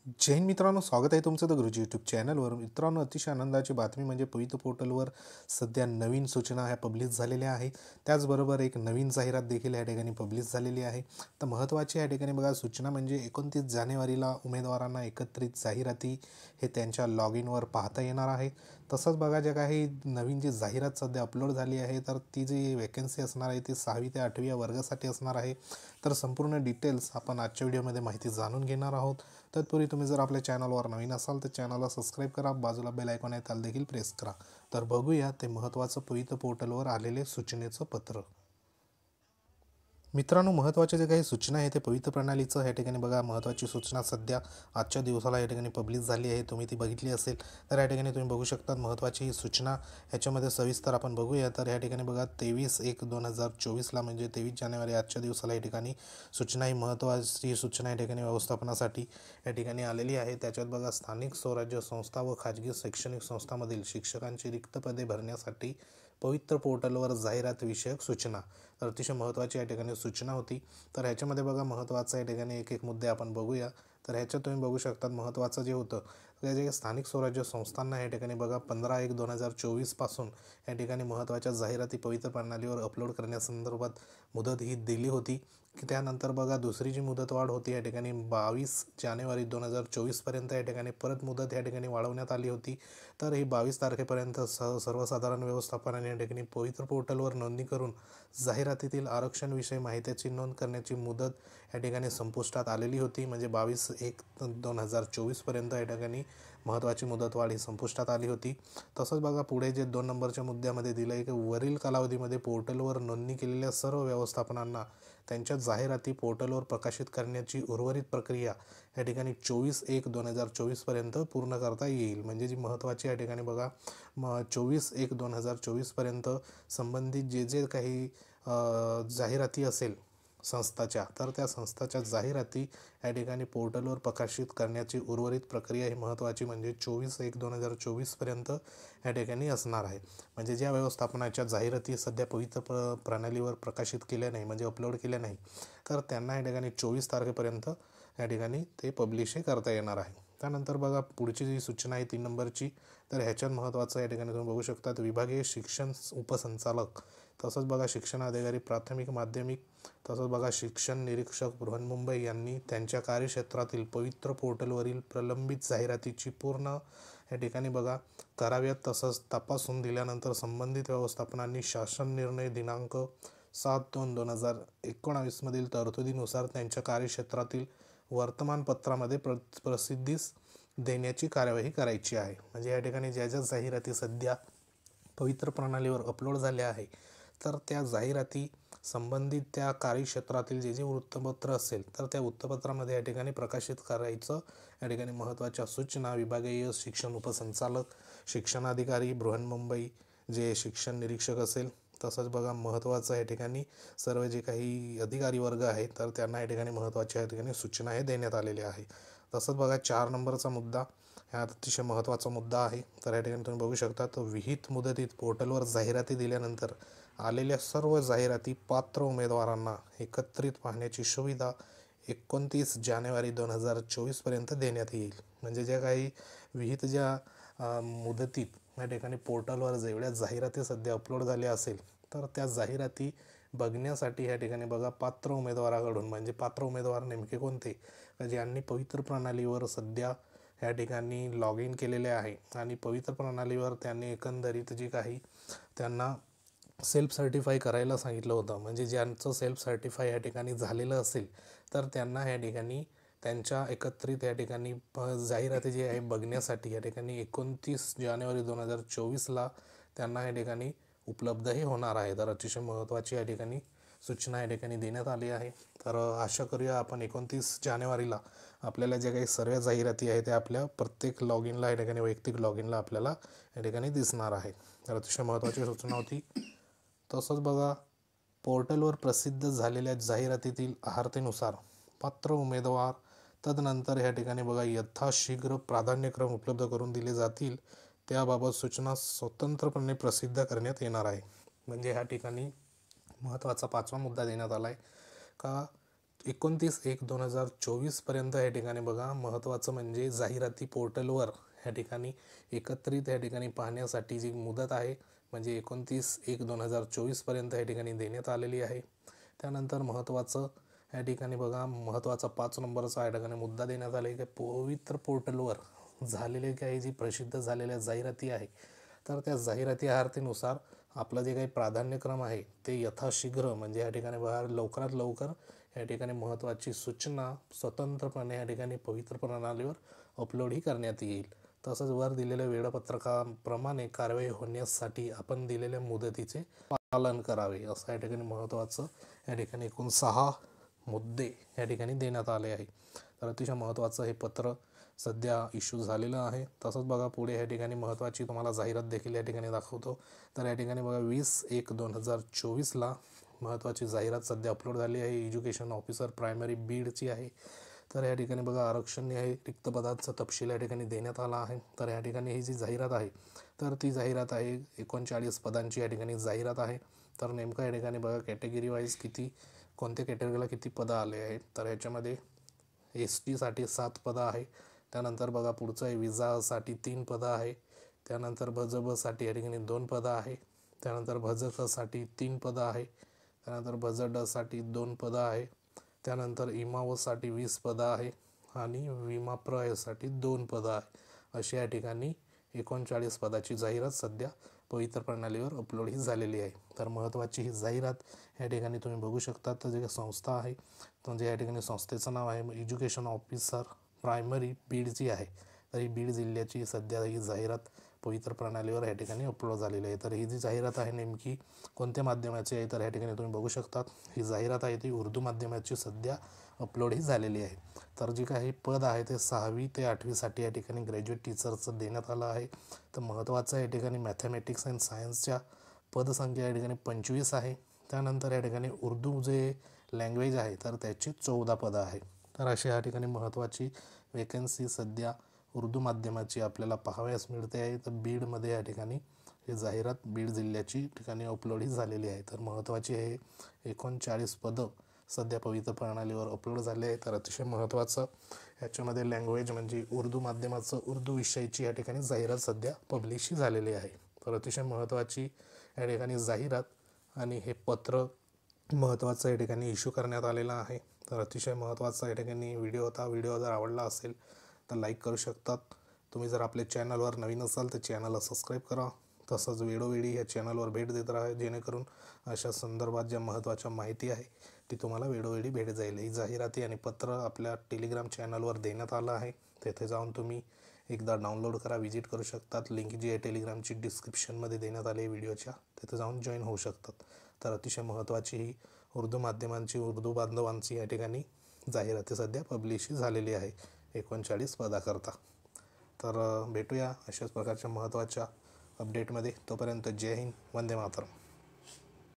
जय हिंद मित्रांनो, स्वागत आहे तुमचं द गुरुजी यूट्यूब चॅनलवर. मित्रांनो, अतिशय आनंदाची बातमी म्हणजे पवित्र पोर्टलवर सध्या नवीन सूचना ह्या पब्लिश झालेल्या आहे. त्याचबरोबर एक नवीन जाहिरात देखील या ठिकाणी पब्लिश झालेली आहे. तर महत्त्वाची या ठिकाणी बघा सूचना म्हणजे 29 जानेवारीला उमेदवारांना एकत्रित जाहिराती हे त्यांच्या लॉग इनवर पाहता येणार आहे. तसंच बघा जे काही नवीन जी जाहिरात सध्या अपलोड झाली आहे, तर ती जी वॅकन्सी असणार आहे ती 6वी ते 8वी या वर्गासाठी असणार आहे. तर संपूर्ण डिटेल्स आपण आजच्या व्हिडिओमध्ये माहिती जाणून घेणार आहोत. तत्पूर्वी तुम्ही जर आपल्या चॅनलवर नवीन असाल तर चॅनलला सबस्क्राईब करा, बाजूला बेल आयकॉन आहे त्याला देखील प्रेस करा. तर बघूया ते महत्त्वाचं पवित्र पोर्टलवर आलेले सूचनेचं पत्र. मित्रांनो, महत्त्वाच्या जे काही सूचना आहे ते पवित्र प्रणालीचं या ठिकाणी बघा महत्त्वाची सूचना सध्या आजच्या दिवसाला या ठिकाणी पब्लिश झाली आहे. तुम्ही ती बघितली असेल तर या ठिकाणी तुम्ही बघू शकता महत्त्वाची ही सूचना. ह्याच्यामध्ये सविस्तर आपण बघूया. तर या ठिकाणी बघा 23/1/2024ला म्हणजे 23 जानेवारी आजच्या दिवसाला या ठिकाणी सूचना ही महत्त्वाची सूचना या ठिकाणी व्यवस्थापनासाठी या ठिकाणी आलेली आहे. त्याच्यात बघा स्थानिक स्वराज्य संस्था व खाजगी शैक्षणिक संस्थांमधील शिक्षकांची रिक्त पदे भरण्यासाठी पवित्र पोर्टलवर जाहिरात विषयक सूचना. तर अतिशय महत्त्वाची या ठिकाणी सूचना होती. तर ह्याच्यामध्ये बघा महत्त्वाचं या ठिकाणी एक एक मुद्दे आपण बघूया. तर ह्याच्यात तुम्ही बघू शकता महत्त्वाचं जे होतं त्या जे स्थानिक स्वराज्य संस्थांना या ठिकाणी बघा 15/1/2024 पासून या ठिकाणी महत्त्वाच्या जाहिराती पवित्र प्रणालीवर अपलोड करण्यासंदर्भात मुदत ही दिली होती. की त्यानंतर बघा दुसरी जी मुदतवाढ होती या ठिकाणी 22 जानेवारी 2024 पर्यंत या ठिकाणी परत मुदत या ठिकाणी वाढवण्यात आली होती. तर ही 22 तारखेपर्यंत सर्वसाधारण व्यवस्थापनाने या ठिकाणी पवित्र पोर्टलवर नोंदणी करून जाहिरातीतील आरक्षणविषयी माहितीची नोंद करण्याची मुदत या ठिकाणी संपुष्टात आलेली होती. म्हणजे 22/1/2024 पर्यंत या ठिकाणी महत्त्वाची मुदतवाढ ही संपुष्टात आली होती. तसंच बघा पुढे जे 2 नंबरच्या मुद्द्यामध्ये दिलं आहे की वरील कालावधीमध्ये पोर्टलवर नोंदणी केलेल्या सर्व व्यवस्थापनांना त्यांच्या जाहिराती पोर्टलवर प्रकाशित करण्याची उर्वरित प्रक्रिया या ठिकाणी 24/1/2024 पर्यंत पूर्ण करता येईल. म्हणजे जी महत्त्वाची या ठिकाणी बघा 24/1/2024 पर्यंत संबंधित जे जे काही जाहिराती असेल संस्थाच्या, तर त्या संस्थाच्या जाहिराती या ठिकाणी पोर्टलवर प्रकाशित करण्याची उर्वरित प्रक्रिया ही महत्त्वाची म्हणजे 24/1/2024 पर्यंत या ठिकाणी असणार आहे. म्हणजे ज्या व्यवस्थापनाच्या जाहिराती सध्या पवित्र प्रणालीवर प्रकाशित केल्या नाही म्हणजे अपलोड केल्या नाही, तर त्यांना या ठिकाणी 24 तारखेपर्यंत या ठिकाणी ते पब्लिशही करता येणार आहे. त्यानंतर बघा पुढची जी सूचना आहे 3 नंबरची. तर ह्याच्यात महत्त्वाचं या ठिकाणी तुम्ही बघू शकता विभागीय शिक्षण उपसंचालक, तसंच बघा शिक्षणाधिकारी प्राथमिक माध्यमिक, तसंच बघा शिक्षण निरीक्षक बृहन्मुंबई यांनी त्यांच्या कार्यक्षेत्रातील पवित्र पोर्टलवरील प्रलंबित जाहिरातीची पूर्ण या ठिकाणी बघा कराव्यात. तसंच तपासून दिल्यानंतर संबंधित व्यवस्थापनांनी शासन निर्णय दिनांक 7/2/2019 मधील तरतुदीनुसार त्यांच्या कार्यक्षेत्रातील वर्तमानपत्रामध्ये प्रसिद्धीस देण्याची कार्यवाही करायची आहे. म्हणजे या ठिकाणी ज्या ज्या जाहिराती सध्या पवित्र प्रणालीवर अपलोड झाल्या आहे, तर त्या जाहिराती संबंधित त्या कार्यक्षेत्रातील जे जे वृत्तपत्र असेल तर त्या वृत्तपत्रामध्ये या ठिकाणी प्रकाशित करायचं या ठिकाणी महत्त्वाच्या सूचना विभागीय शिक्षण उपसंचालक, शिक्षणाधिकारी बृहन्मुंबई, जे शिक्षण निरीक्षक असेल, तसंच बघा महत्त्वाचं या ठिकाणी सर्व जे काही अधिकारी वर्ग आहे तर त्यांना या ठिकाणी महत्त्वाच्या या ठिकाणी सूचना हे देण्यात आलेल्या आहे. तसंच बघा 4 नंबरचा मुद्दा हा अतिशय महत्त्वाचा मुद्दा आहे. तर या ठिकाणी तुम्ही बघू शकता तर विहित मुदतीत पोर्टलवर जाहिराती दिल्यानंतर आलेल्या सर्व जाहिराती पात्र उमेदवारांना एकत्रित पाहण्याची सुविधा 29 जानेवारी 2024 पर्यंत देण्यात येईल. म्हणजे ज्या काही विहित ज्या मुदतीत या ठिकाणी पोर्टलवर जेवढ्या जाहिराती सध्या अपलोड झाल्या असेल तर त्या जाहिराती बघण्यासाठी या ठिकाणी बघा पात्र उमेदवाराकडून, म्हणजे पात्र उमेदवार नेमके कोणते, ज्यांनी पवित्र प्रणालीवर सध्या या ठिकाणी लॉग इन केलेले आहे आणि पवित्र प्रणालीवर त्यांनी एकंदरीत जी काही त्यांना सेल्फ सर्टिफाय करायला सांगितलं होतं, म्हणजे ज्यांचं सेल्फ सर्टिफाय या ठिकाणी झालेलं असेल तर त्यांना या ठिकाणी त्यांच्या एकत्रित या ठिकाणी जाहिराती जी आहे बघण्यासाठी या ठिकाणी 29 जानेवारी 2024ला त्यांना या ठिकाणी उपलब्धही होणार आहे. तर अतिशय महत्त्वाची या ठिकाणी सूचना या ठिकाणी देण्यात आली आहे. तर आशा करूया आपण 29 जानेवारीला आपल्याला ज्या काही सर्व जाहिराती आहेत त्या आपल्या प्रत्येक लॉग इनला या ठिकाणी वैयक्तिक लॉग इनला आपल्याला या ठिकाणी दिसणार आहे. तर अतिशय महत्त्वाची सूचना होती. तसंच बघा पोर्टलवर प्रसिद्ध झालेल्या जाहिरातीतील आहारतेनुसार पात्र उमेदवार तदनंतर या ठिकाणी बघा यथाशीघ्र प्राधान्यक्रम उपलब्ध करून दिले जातील, त्याबाबत सूचना स्वतंत्रपणे प्रसिद्ध करण्यात येणार आहे. म्हणजे ह्या ठिकाणी महत्त्वाचा 5वा मुद्दा देण्यात आला आहे का 29/1/2024 या ठिकाणी बघा महत्त्वाचं म्हणजे जाहिराती पोर्टलवर ह्या ठिकाणी एकत्रित या ठिकाणी पाहण्यासाठी जी मुदत आहे म्हणजे 29/1/2024 या ठिकाणी देण्यात आलेली आहे. त्यानंतर महत्त्वाचं या ठिकाणी बघा महत्त्वाचा 5 नंबरचा या ठिकाणी मुद्दा देण्यात आला आहे की पवित्र पोर्टलवर झालेले काही जी प्रसिद्ध झालेल्या जाहिराती आहे तर त्या जाहिराती आरतीनुसार आपलं जे काही प्राधान्यक्रम आहे ते यथाशीघ्र म्हणजे या ठिकाणी बघा लवकरात लवकर या ठिकाणी महत्त्वाची सूचना स्वतंत्रपणे या ठिकाणी पवित्र प्रणालीवर अपलोडही करण्यात येईल. तसंच वर दिलेल्या वेळापत्रकाप्रमाणे कारवाई होण्यासाठी आपण दिलेल्या मुदतीचे पालन करावे असं या ठिकाणी महत्त्वाचं या ठिकाणी एकूण 6 मुद्दे या ठिकाणी देण्यात आले आहे. तर अतिशय महत्त्वाचं हे पत्र सध्या इश्यू झालेलं आहे. तसंच बघा पुढे या ठिकाणी महत्त्वाची तुम्हाला जाहिरात देखील या ठिकाणी दाखवतो. तर या ठिकाणी बघा 20/1/2024 महत्त्वाची जाहिरात सध्या अपलोड झाली आहे. एज्युकेशन ऑफिसर प्रायमरी बीडची आहे. तर या ठिकाणी बघा आरक्षण आहे रिक्त पदाचा तपशील या ठिकाणी देण्यात आला आहे. तर या ठिकाणी ही जी जाहिरात आहे तर ती जाहिरात आहे 39 पदांची या ठिकाणी जाहिरात आहे. तर नेमकं या ठिकाणी बघा कॅटेगरी वाईज कोणत्या कॅटेगरीला किती पदं आले आहेत. तर याच्यामध्ये STसाठी 7 पदं आहे. त्यानंतर बघा पुढचं आहे विजासाठी 3 पदं आहे. त्यानंतर भजबसाठी या ठिकाणी 2 पदं आहे. त्यानंतर भजकसाठी 3 पदं आहे. त्यानंतर भजडसाठी 2 पदं आहे. त्यानंतर इमावसाठी 20 पदं आहे आणि विमाप्रयासाठी 2 पदं आहे. अशी या ठिकाणी 39 पदाची जाहिरात सध्या पवित्र प्रणालीवर अपलोड ही झालेली आहे. तर महत्त्वाची ही जाहिरात या ठिकाणी तुम्ही बघू शकता. तर जे संस्था आहे म्हणजे या ठिकाणी संस्थेचं नाव आहे एज्युकेशन ऑफिसर प्रायमरी बीडची आहे. तर ही बीड जिल्ह्याची सध्या ही जाहिरात पवित्र प्रणालीवर या ठिकाणी अपलोड झालेली आहे. तर ही जी जाहिरात आहे नेमकी कोणत्या माध्यमाची आहे तर या ठिकाणी तुम्ही बघू शकता. ही जाहिरात आहे ती उर्दू माध्यमाची सध्या अपलोड ही झालेली आहे. तर जी काही पद आहे ते 6वी ते 8वीसाठी या ठिकाणी ग्रॅज्युएट टीचरचं देण्यात आलं आहे. तर महत्त्वाचं या ठिकाणी मॅथमॅटिक्स अँड सायन्सच्या पदसंख्या या ठिकाणी 25 आहे. त्यानंतर या ठिकाणी उर्दू जे लँग्वेज आहे तर त्याची 14 पदं आहे. तर अशी या ठिकाणी महत्त्वाची वेकन्सी सध्या उर्दू माध्यमाची आपल्याला पाहावयास मिळते आहे. तर बीडमध्ये या ठिकाणी ही जाहिरात बीड जिल्ह्याची ठिकाणी अपलोड ही झालेली आहे. तर महत्त्वाची हे 39 पदं सध्या पवित्र प्रणालीवर अपलोड झाले आहे. तर अतिशय महत्त्वाचं याच्यामध्ये लँग्वेज म्हणजे उर्दू माध्यमाचं उर्दू विषयाची या ठिकाणी जाहिरात सध्या पब्लिश ही झालेली आहे. तर अतिशय महत्त्वाची या ठिकाणी जाहिरात आणि हे पत्र महत्त्वाचं या ठिकाणी इश्यू करण्यात आलेलं आहे. तर अतिशय महत्त्वाचा या ठिकाणी व्हिडिओ होता. व्हिडिओ जर आवडला असेल तर लाईक करू शकतात. तुम्ही जर आपल्या चॅनलवर नवीन असाल तर चॅनलला सबस्क्राईब करा. तसंच वेळोवेळी या चॅनलवर भेट देत राहा जेणेकरून अशा संदर्भात ज्या महत्त्वाच्या माहिती आहे ती तुम्हाला वेळोवेळी भेट जाईल. ही जाहिराती आणि पत्र आपल्या टेलिग्राम चॅनलवर देण्यात आलं आहे. तेथे जाऊन तुम्ही एकदा डाउनलोड करा विजिट करू शकतात. लिंक जी आहे टेलिग्रामची डिस्क्रिप्शनमध्ये देण्यात आली आहे व्हिडिओच्या तिथे जाऊन जॉईन होऊ शकतात. तर अतिशय महत्त्वाची ही उर्दू माध्यमांची उर्दू बांधवांची या ठिकाणी जाहिराती सध्या पब्लिश झालेली आहे 39 पदाकरता. तर भेटूया अशाच प्रकारच्या महत्त्वाच्या अपडेटमध्ये. तोपर्यंत जय हिंद, वंदे मातरम.